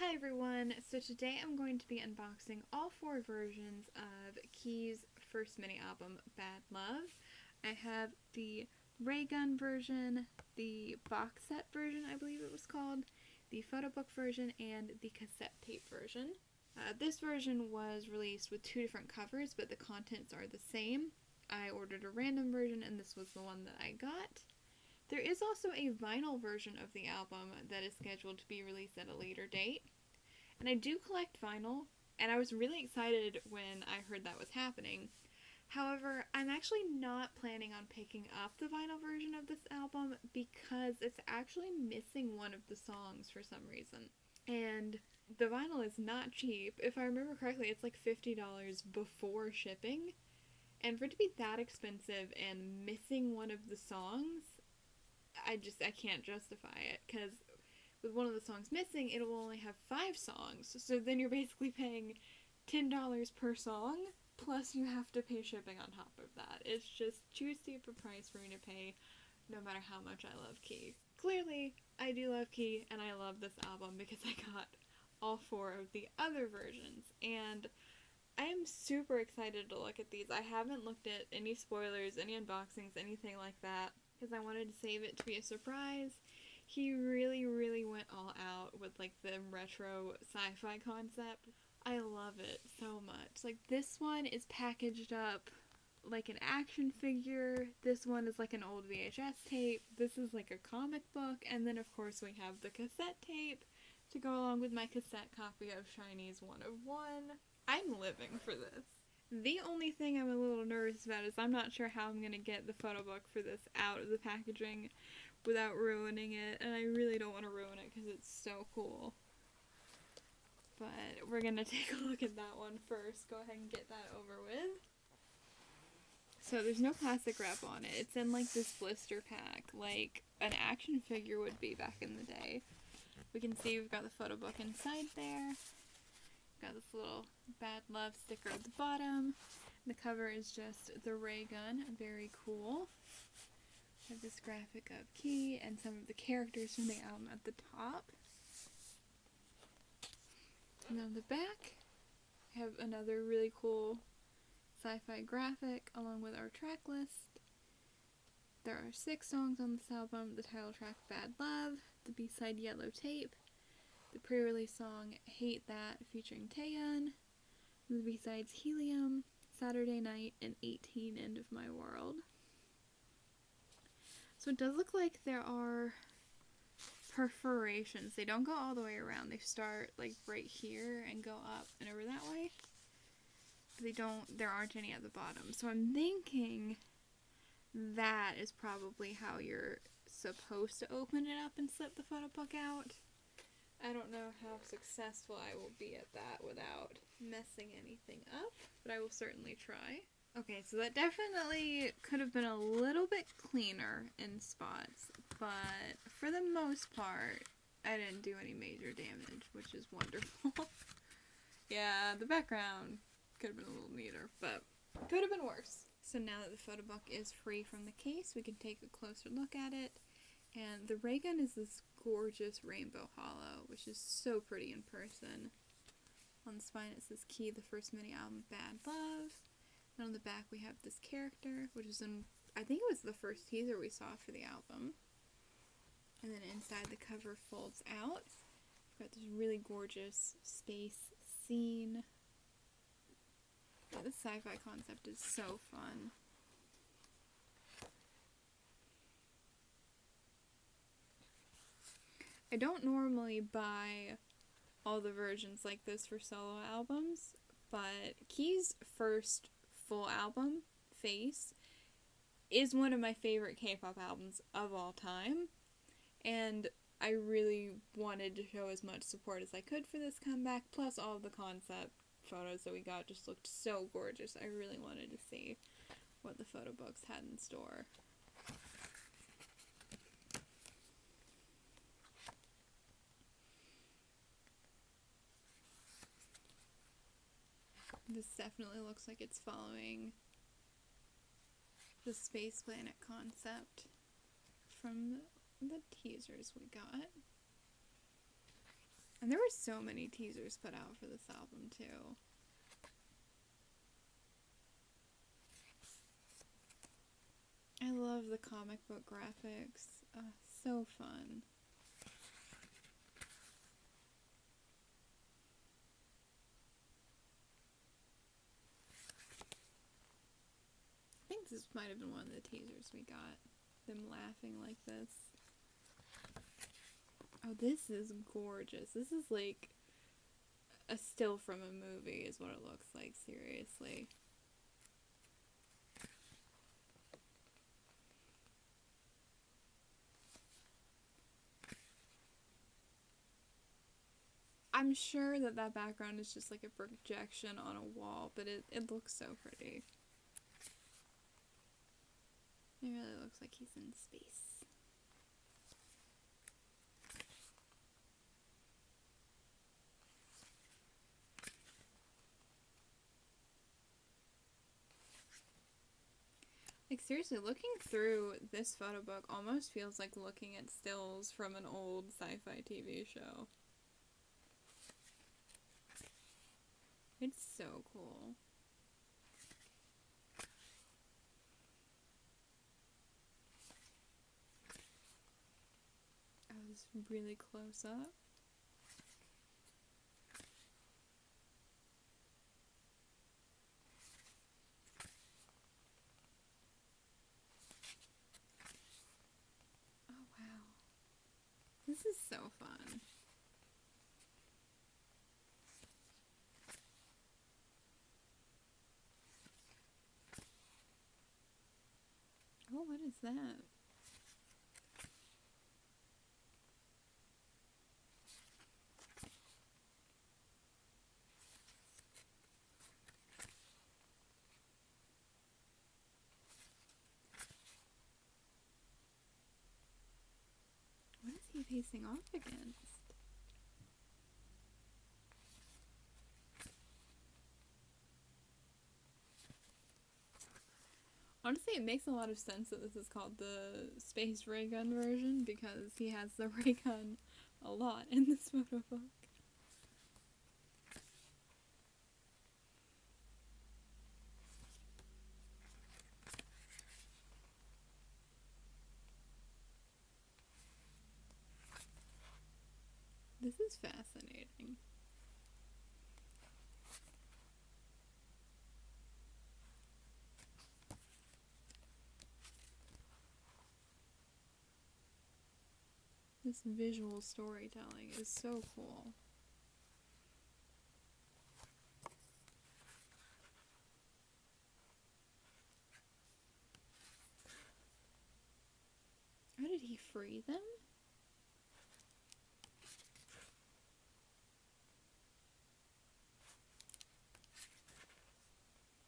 Hi everyone, so today I'm going to be unboxing all 4 versions of Key's first mini album, Bad Love. I have the ray gun version, the box set version I believe it was called, the photo book version, and the cassette tape version. This version was released with 2 different covers, but the contents are the same. I ordered a random version and this was the one that I got. There is also a vinyl version of the album that is scheduled to be released at a later date. And I do collect vinyl, and I was really excited when I heard that was happening. However, I'm actually not planning on picking up the vinyl version of this album because it's actually missing one of the songs for some reason. And the vinyl is not cheap. If I remember correctly, it's like $50 before shipping. And for it to be that expensive and missing one of the songs, I can't justify it, because with one of the songs missing, it will only have 5 songs, so then you're basically paying $10 per song, plus you have to pay shipping on top of that. It's just too steep a price for me to pay, no matter how much I love Key. Clearly, I do love Key, and I love this album because I got all 4 of the other versions, and I am super excited to look at these. I haven't looked at any spoilers, any unboxings, anything like that, because I wanted to save it to be a surprise. He really went all out with like the retro sci-fi concept. I love it so much. Like, this one is packaged up like an action figure. This one is like an old VHS tape. This is like a comic book. And then of course we have the cassette tape to go along with my cassette copy of Shiny's 1 of 1. I'm living for this. The only thing I'm a little nervous about is I'm not sure how I'm going to get the photo book for this out of the packaging without ruining it, and I really don't want to ruin it because it's so cool. But we're going to take a look at that one first. Go ahead and get that over with. So there's no plastic wrap on it. It's in like this blister pack, like an action figure would be back in the day. We can see we've got the photo book inside there. Got this little Bad Love sticker at the bottom. The cover is just the ray gun. Very cool. Have this graphic of Key and some of the characters from the album at the top. And on the back, I have another really cool sci-fi graphic along with our track list. There are 6 songs on this album. The title track, Bad Love, the B-side, Yellow Tape, the pre-release song, Hate That, featuring Taeyeon, the B-sides, Helium, Saturday Night, and 18, End of My World. So it does look like there are perforations. They don't go all the way around. They start like right here and go up and over that way. There aren't any at the bottom. So I'm thinking that is probably how you're supposed to open it up and slip the photo book out. I don't know how successful I will be at that without messing anything up, but I will certainly try. Okay, so that definitely could have been a little bit cleaner in spots, but for the most part, I didn't do any major damage, which is wonderful. Yeah, the background could have been a little neater, but could have been worse. So now that the photo book is free from the case, we can take a closer look at it. And the ray gun is this gorgeous rainbow hollow, which is so pretty in person. On the spine it says Key, the first mini album, Bad Love. And on the back we have this character, which is I think it was the first teaser we saw for the album. And then inside the cover folds out. We've got this really gorgeous space scene. Yeah, this sci-fi concept is so fun. I don't normally buy all the versions like this for solo albums, but Key's first full album, Face, is one of my favorite K-pop albums of all time, and I really wanted to show as much support as I could for this comeback, plus all of the concept photos that we got just looked so gorgeous. I really wanted to see what the photo books had in store. This definitely looks like it's following the space planet concept from the teasers we got. And there were so many teasers put out for this album, too. I love the comic book graphics. So fun. I think this might have been one of the teasers we got. Them laughing like this. Oh, this is gorgeous. This is like a still from a movie is what it looks like, seriously. I'm sure that that background is just like a projection on a wall, but it looks so pretty. It really looks like he's in space. Like, seriously, looking through this photo book almost feels like looking at stills from an old sci-fi TV show. It's so cool. I was really close up. Oh wow. This is so fun. Oh, what is that? What is he facing off against? Honestly, it makes a lot of sense that this is called the Space Ray Gun version because he has the ray gun a lot in this photo book. This is fascinating. This visual storytelling is so cool. How did he free them?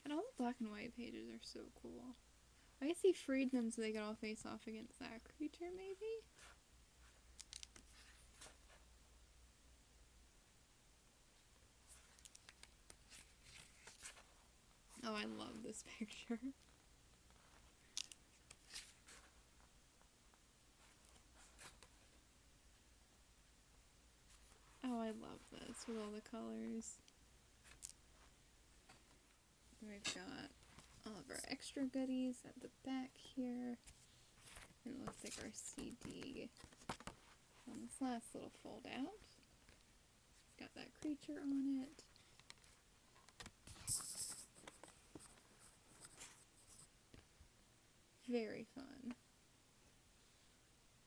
And all the black and white pages are so cool. I guess he freed them so they could all face off against that creature, maybe? Oh, I love this picture. Oh, I love this with all the colors. We've got all of our extra goodies at the back here. And it looks like our CD on this last little fold out. It's got that creature on it. Very fun.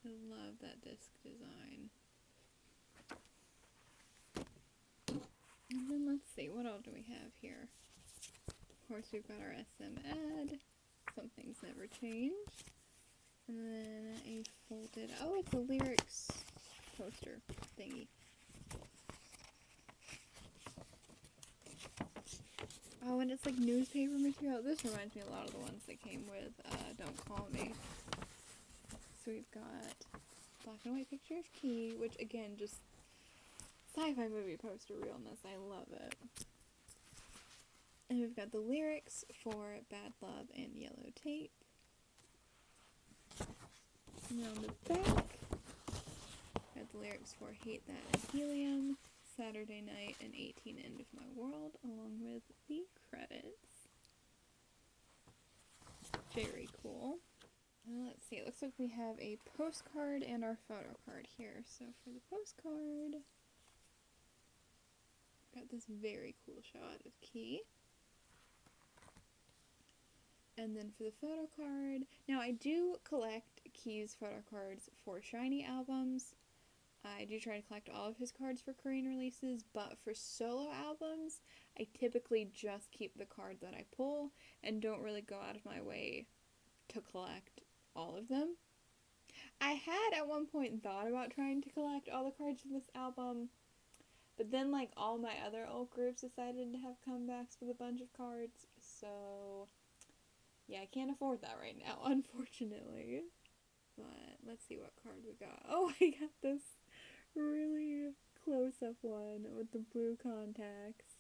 I love that disc design. And then let's see, what all do we have here? Of course, we've got our SM ad. Something's never changed. And then a folded, oh, it's a lyrics poster thingy. Oh, and it's like newspaper material. This reminds me a lot of the ones that came with Don't Call Me. So we've got black and white picture of Key, which again, just sci-fi movie poster realness. I love it. And we've got the lyrics for Bad Love and Yellow Tape. And on the back, got the lyrics for Hate That and Helium, Saturday Night, and 18 End of My World, along with the credits. Very cool. Let's see, it looks like we have a postcard and our photo card here. So for the postcard, got this very cool shot of Key. And then for the photo card, now I do collect Key's photo cards for Shiny albums. I do try to collect all of his cards for Korean releases, but for solo albums, I typically just keep the cards that I pull and don't really go out of my way to collect all of them. I had at one point thought about trying to collect all the cards in this album, but then like all my other old groups decided to have comebacks with a bunch of cards, so yeah, I can't afford that right now, unfortunately. But let's see what card we got. Oh, I got this really close-up one with the blue contacts.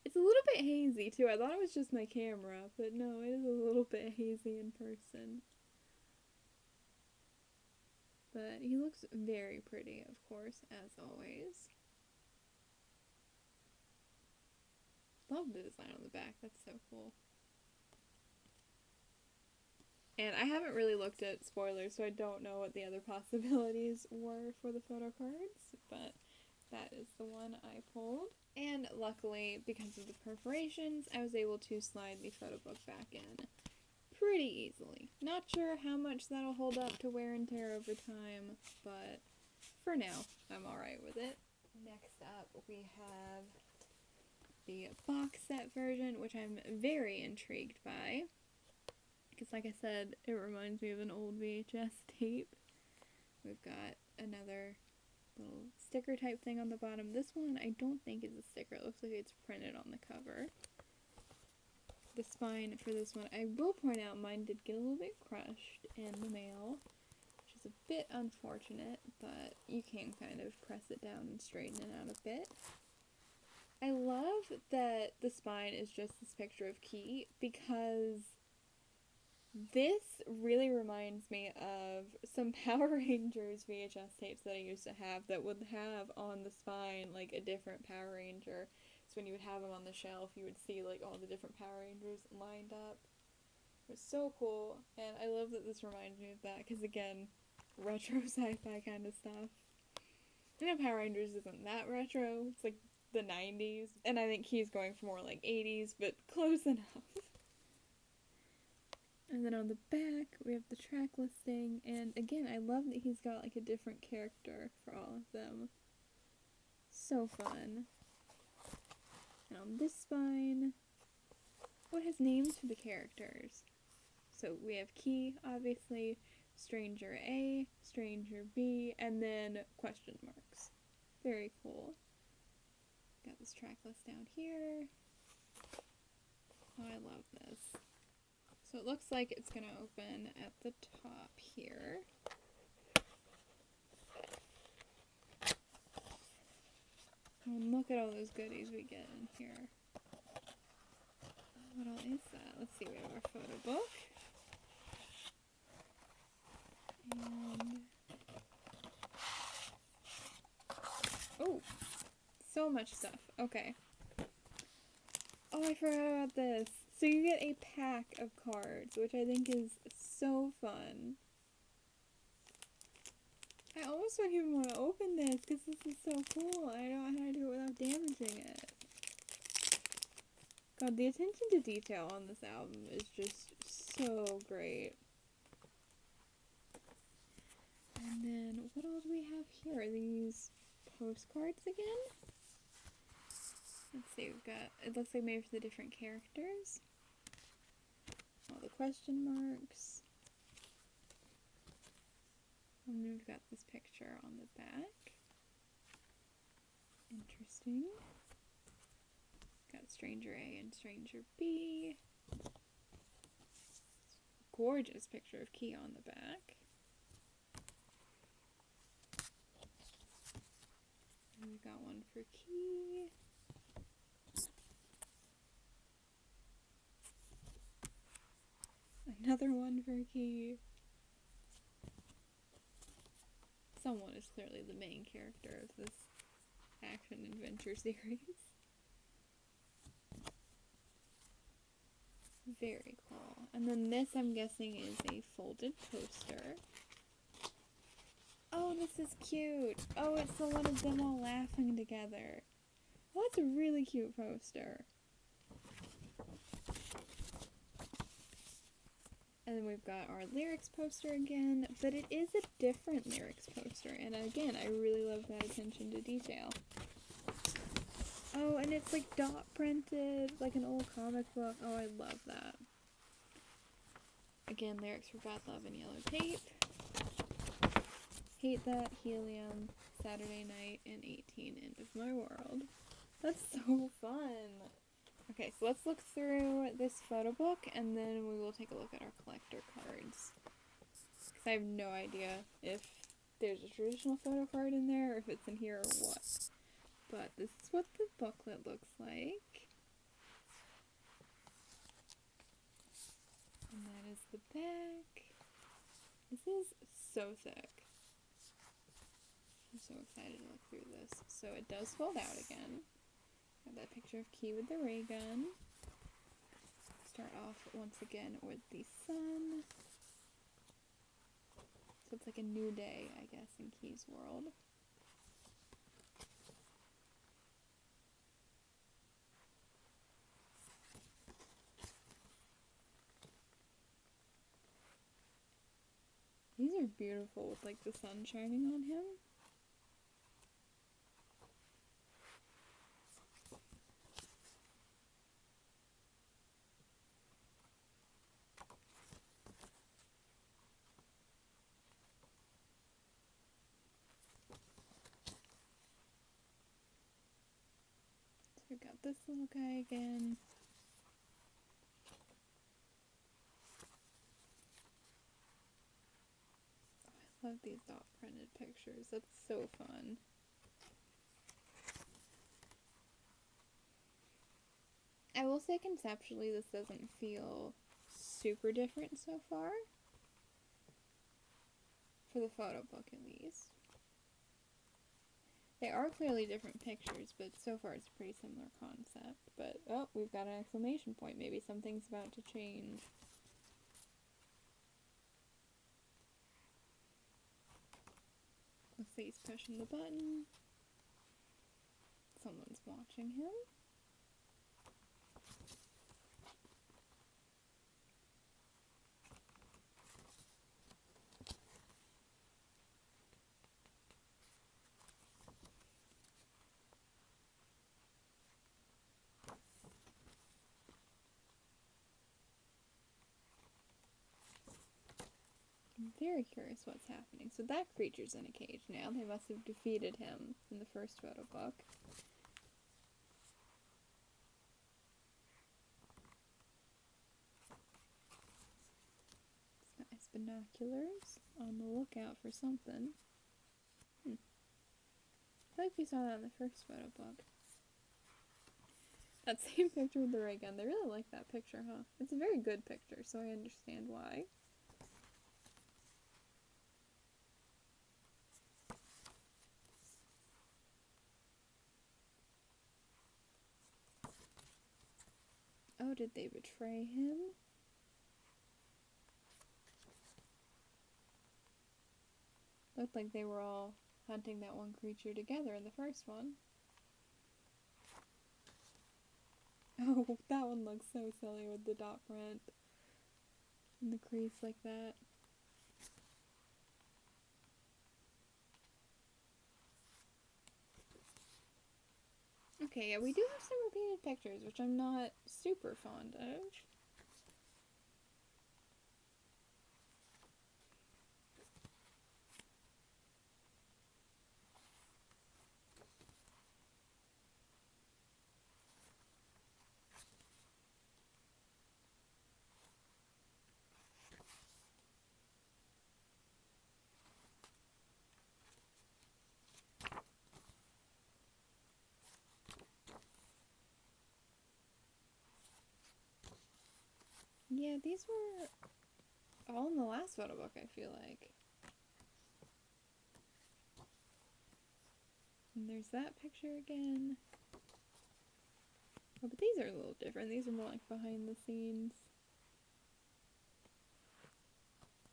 It's a little bit hazy, too. I thought it was just my camera, but no, it is a little bit hazy in person. But he looks very pretty, of course, as always. Love the design on the back. That's so cool. And I haven't really looked at spoilers, so I don't know what the other possibilities were for the photo cards, but that is the one I pulled. And luckily, because of the perforations, I was able to slide the photo book back in pretty easily. Not sure how much that'll hold up to wear and tear over time, but for now, I'm alright with it. Next up, we have the box set version, which I'm very intrigued by. Because like I said, it reminds me of an old VHS tape. We've got another little sticker type thing on the bottom. This one I don't think is a sticker. It looks like it's printed on the cover. The spine for this one, I will point out mine did get a little bit crushed in the mail, which is a bit unfortunate, but you can kind of press it down and straighten it out a bit. I love that the spine is just this picture of Key, because this really reminds me of some Power Rangers VHS tapes that I used to have that would have on the spine like a different Power Ranger. So when you would have them on the shelf, you would see like all the different Power Rangers lined up. It was so cool, and I love that this reminds me of that, because again, retro sci-fi kind of stuff. I know Power Rangers isn't that retro, it's like the 90s, and I think he's going for more like 80s, but close enough. And then on the back, we have the track listing, and again, I love that he's got like a different character for all of them. So fun. And on this spine, what has names for the characters? So we have Key, obviously, Stranger A, Stranger B, and then question marks. Very cool. Got this track list down here. Oh, I love this. So it looks like it's going to open at the top here. And look at all those goodies we get in here. What all is that? Let's see, we have our photo book. And oh, so much stuff. Okay. Oh, I forgot about this. So you get a pack of cards, which I think is so fun. I almost don't even want to open this because this is so cool. I don't know how to do it without damaging it. God, the attention to detail on this album is just so great. And then, what all do we have here? Are these postcards again? Let's see, we've got, it looks like maybe for the different characters. All the question marks. And then we've got this picture on the back. Interesting. Got Stranger A and Stranger B. Gorgeous picture of Key on the back. And we've got one for Key. Another one for Key. someone is clearly the main character of this action-adventure series. Very cool. And then this, I'm guessing, is a folded poster. Oh, this is cute. Oh, it's the one of them all laughing together. Oh, that's a really cute poster. And then we've got our lyrics poster again, but it is a different lyrics poster. And again, I really love that attention to detail. Oh, and it's like dot printed, like an old comic book. Oh, I love that. Again, lyrics for Bad Love and Yellow Tape. Hate That, Helium, Saturday Night, and 18, End of My World. That's so fun. Okay, so let's look through this photo book, and then we will take a look at our collector cards. Because I have no idea if there's a traditional photo card in there, or if it's in here, or what. But this is what the booklet looks like. And that is the back. This is so sick. I'm so excited to look through this. So it does fold out again. Got that picture of Key with the ray gun. Start off once again with the sun. So it's like a new day, I guess, in Key's world. These are beautiful with like the sun shining on him. So we've got this little guy again. I love these dot printed pictures. That's so fun. I will say conceptually this doesn't feel super different so far. For the photo book at least. They are clearly different pictures, but so far it's a pretty similar concept. But, oh, we've got an exclamation point. Maybe something's about to change. Looks like he's pushing the button. Someone's watching him. I'm very curious what's happening. So that creature's in a cage now. They must have defeated him in the first photo book. It's nice binoculars. On the lookout for something. I feel like we saw that in the first photo book. That same picture with the ray gun. They really like that picture, huh? It's a very good picture, so I understand why. Oh, did they betray him? Looked like they were all hunting that one creature together in the first one. Oh, that one looks so silly with the dot print and the crease like that. Okay, yeah, we do have some repeated pictures, which I'm not super fond of. Yeah, these were all in the last photo book, I feel like. And there's that picture again. Oh, but these are a little different. These are more like behind the scenes.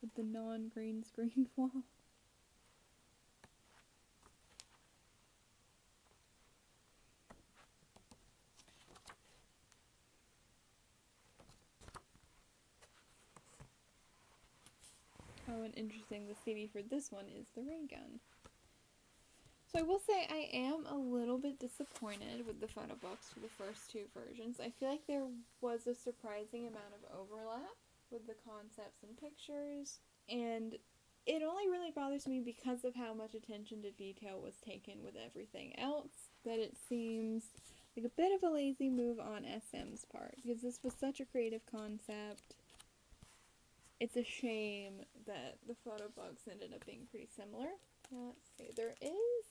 With the non-green screen wall. Oh, and interesting, the CD for this one is the ray gun. So I will say I am a little bit disappointed with the photo books for the first two versions. I feel like there was a surprising amount of overlap with the concepts and pictures, and it only really bothers me because of how much attention to detail was taken with everything else, that it seems like a bit of a lazy move on SM's part, because this was such a creative concept. It's a shame that the photo books ended up being pretty similar. Now, let's see, there is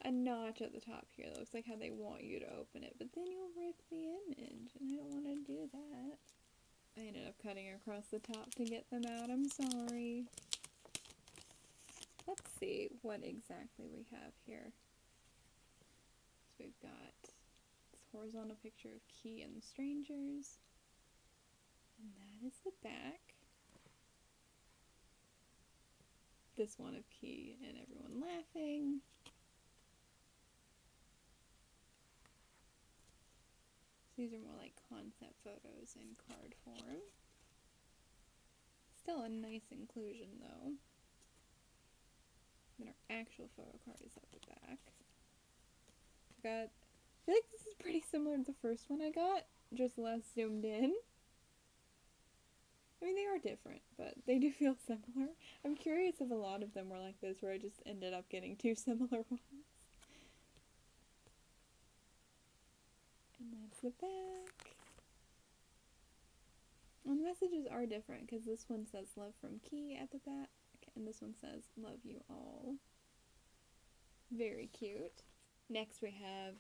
a notch at the top here that looks like how they want you to open it, but then you'll rip the image, and I don't want to do that. I ended up cutting across the top to get them out, I'm sorry. Let's see what exactly we have here. So we've got this horizontal picture of Key and the strangers, and that is the back. This one of Key and everyone laughing. These are more like concept photos in card form. Still a nice inclusion though. Then our actual photo card is at the back. I feel like this is pretty similar to the first one I got, just less zoomed in. I mean, they are different, but they do feel similar. I'm curious if a lot of them were like this, where I just ended up getting two similar ones. And that's the back. And the messages are different, because this one says love from Key at the back, and this one says love you all. Very cute. Next we have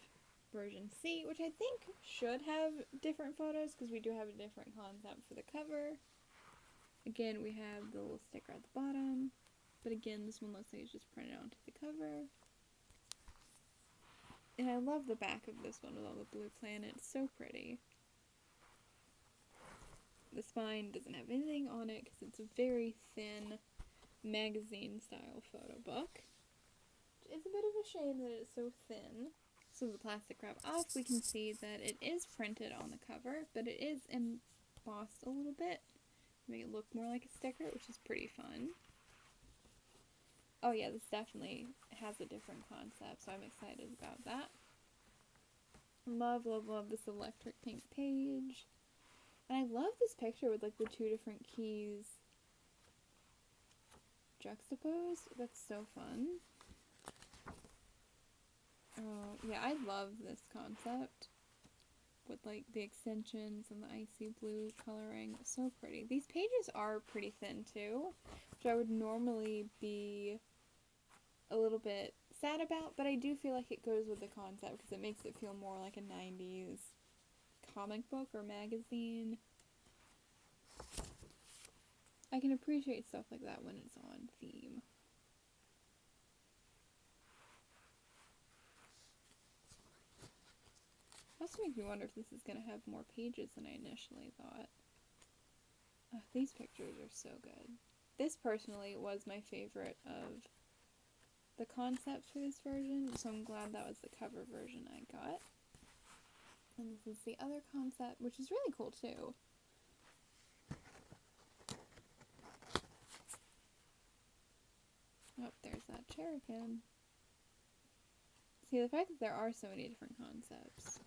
version C, which I think should have different photos, because we do have a different concept for the cover. Again, we have the little sticker at the bottom, but again, this one looks like it's just printed onto the cover. And I love the back of this one with all the blue planets, so pretty. The spine doesn't have anything on it because it's a very thin magazine style photo book. It's a bit of a shame that it's so thin. So the plastic wrap off, we can see that it is printed on the cover, but it is embossed a little bit. Make it look more like a sticker, which is pretty fun. Oh yeah, this definitely has a different concept, so I'm excited about that. Love, love, love this electric pink page. And I love this picture with like the two different keys juxtaposed. That's so fun. Yeah, I love this concept with like the extensions and the icy blue coloring. So pretty. These pages are pretty thin too, which I would normally be a little bit sad about, but I do feel like it goes with the concept because it makes it feel more like a 90s comic book or magazine. I can appreciate stuff like that when it's on theme. Also makes me wonder if this is going to have more pages than I initially thought. These pictures are so good. This personally was my favorite of the concepts for this version, so I'm glad that was the cover version I got. And this is the other concept, which is really cool too. Oh, there's that chair again. See, the fact that there are so many different concepts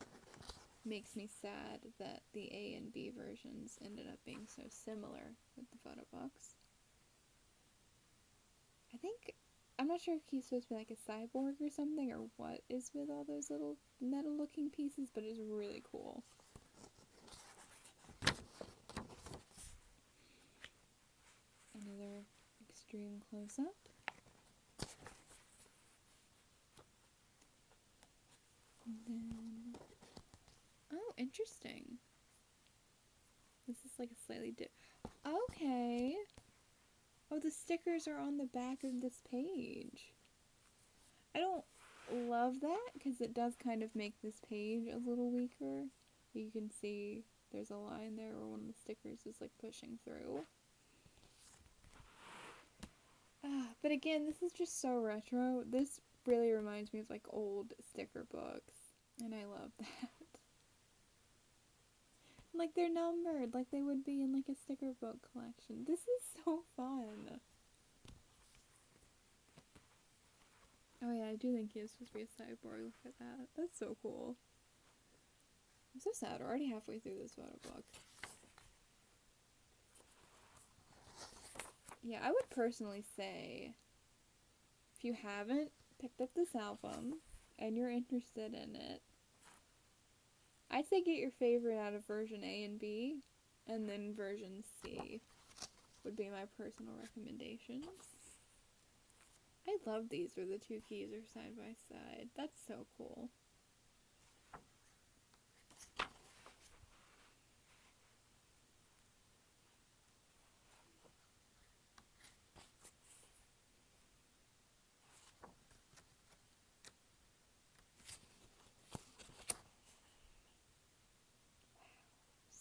makes me sad that the A and B versions ended up being so similar with the photo books. I'm not sure if he's supposed to be like a cyborg or something, or what is with all those little metal looking pieces, but it's really cool. Another extreme close-up. And then, oh, interesting. This is like a slightly okay. Oh, the stickers are on the back of this page. I don't love that because it does kind of make this page a little weaker. You can see there's a line there where one of the stickers is like pushing through. But again, this is just so retro. This really reminds me of like old sticker books, and I love that. Like they're numbered, like they would be in like a sticker book collection. This is so fun. Oh yeah, I do think he is supposed to be a cyborg. Look at that. That's so cool. I'm so sad. We're already halfway through this photo book. Yeah, I would personally say, if you haven't picked up this album and you're interested in it, I'd say get your favorite out of version A and B, and then version C would be my personal recommendations. I love these where the two keys are side by side. That's so cool.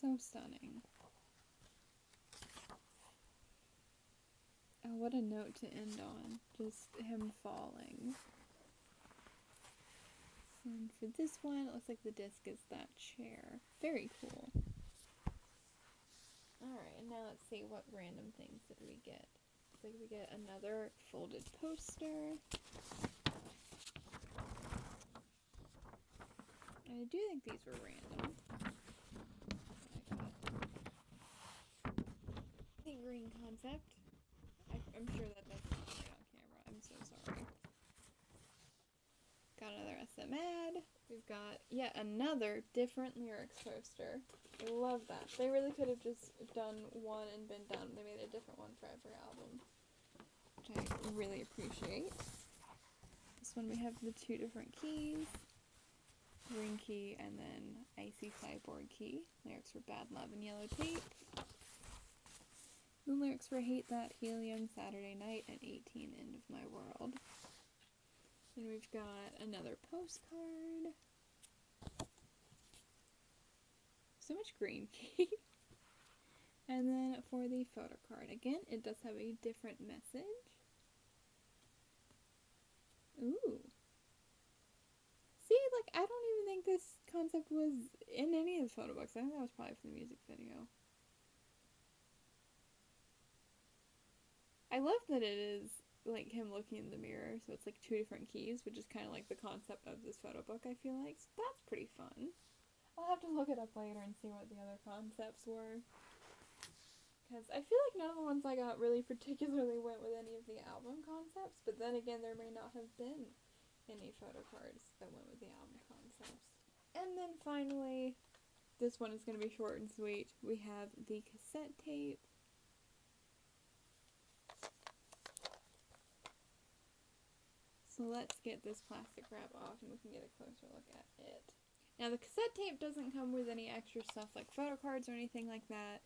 So stunning. Oh, what a note to end on. Just him falling. And for this one, it looks like the disc is that chair. Very cool. Alright, and now let's see what random things did we get. Looks like we get another folded poster. I do think these were random. The green concept. I'm sure that that's not right on camera. I'm so sorry. Got another SM ad. We've got yet another different lyrics poster. I love that. They really could have just done one and been done. They made a different one for every album, which I really appreciate. This one we have the two different keys. Green key and then Icy Cyborg key. Lyrics for Bad Love and Yellow Tape. The lyrics for Hate That, Helium, Saturday Night, and 18 End of My World. Then we've got another postcard. So much green key. And then for the photo card, again, it does have a different message. Ooh. See, like, I don't even think this concept was in any of the photo books. I think that was probably for the music video. I love that it is, like, him looking in the mirror, so it's, like, two different keys, which is kind of like the concept of this photo book, I feel like. So that's pretty fun. I'll have to look it up later and see what the other concepts were. Because I feel like none of the ones I got really particularly went with any of the album concepts, but then again, there may not have been any photo cards that went with the album concepts. And then finally, this one is going to be short and sweet. We have the cassette tape. So let's get this plastic wrap off and we can get a closer look at it. Now the cassette tape doesn't come with any extra stuff like photo cards or anything like that.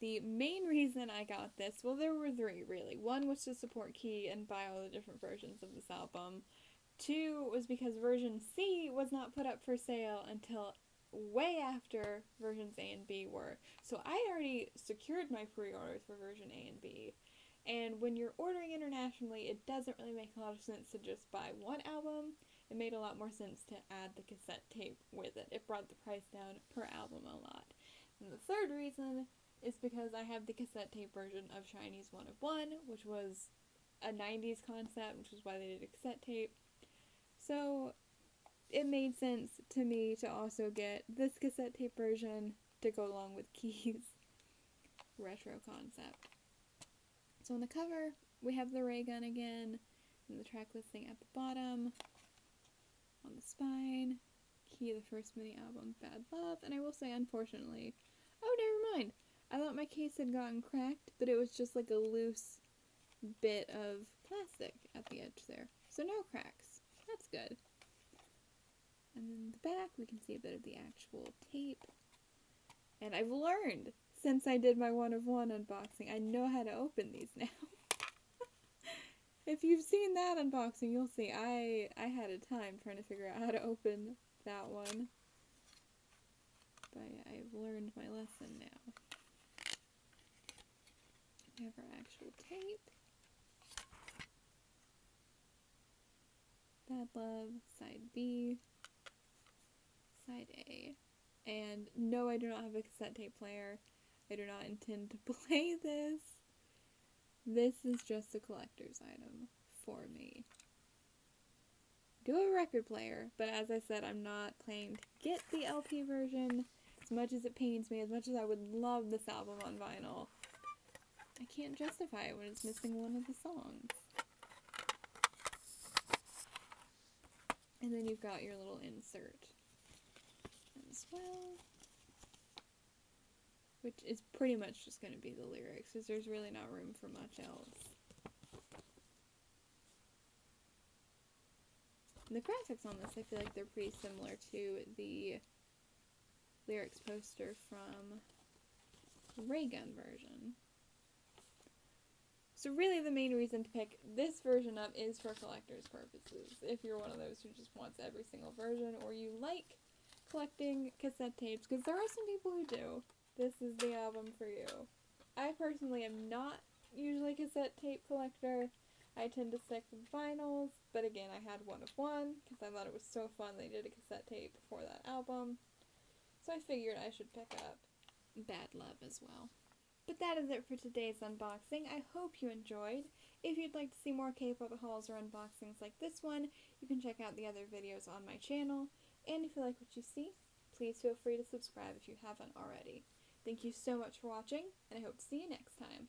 The main reason I got this, well, there were three really. One was to support Key and buy all the different versions of this album. Two was because version C was not put up for sale until way after versions A and B were. So I already secured my pre-orders for version A and B. And when you're ordering internationally, it doesn't really make a lot of sense to just buy one album. It made a lot more sense to add the cassette tape with it. It brought the price down per album a lot. And the third reason is because I have the cassette tape version of Shiny's One of One, which was a 90s concept, which is why they did a cassette tape. So it made sense to me to also get this cassette tape version to go along with Key's retro concept. So on the cover, we have the ray gun again, and the track listing at the bottom. On the spine, Key, the first mini album, Bad Love, and I will say, unfortunately, oh, never mind. I thought my case had gotten cracked, but it was just like a loose bit of plastic at the edge there. So no cracks. That's good. And then the back, we can see a bit of the actual tape. And I've learned since I did my One of One unboxing, I know how to open these now. If you've seen that unboxing, you'll see I had a time trying to figure out how to open that one. But I've learned my lesson now. We have our actual tape. Bad Love, side B, side A. And no, I do not have a cassette tape player. I do not intend to play this. This is just a collector's item for me. I do have a record player, but as I said, I'm not planning to get the LP version. As much as it pains me, as much as I would love this album on vinyl, I can't justify it when it's missing one of the songs. And then you've got your little insert as well, which is pretty much just going to be the lyrics, because there's really not room for much else. And the graphics on this, I feel like they're pretty similar to the lyrics poster from the Ray Gun version. So really the main reason to pick this version up is for collector's purposes. If you're one of those who just wants every single version, or you like collecting cassette tapes, because there are some people who do, this is the album for you. I personally am not usually a cassette tape collector. I tend to stick with vinyls, but again, I had one of one, because I thought it was so fun they did a cassette tape for that album. So I figured I should pick up Bad Love as well. But that is it for today's unboxing. I hope you enjoyed. If you'd like to see more K-pop hauls or unboxings like this one, you can check out the other videos on my channel. And if you like what you see, please feel free to subscribe if you haven't already. Thank you so much for watching, and I hope to see you next time.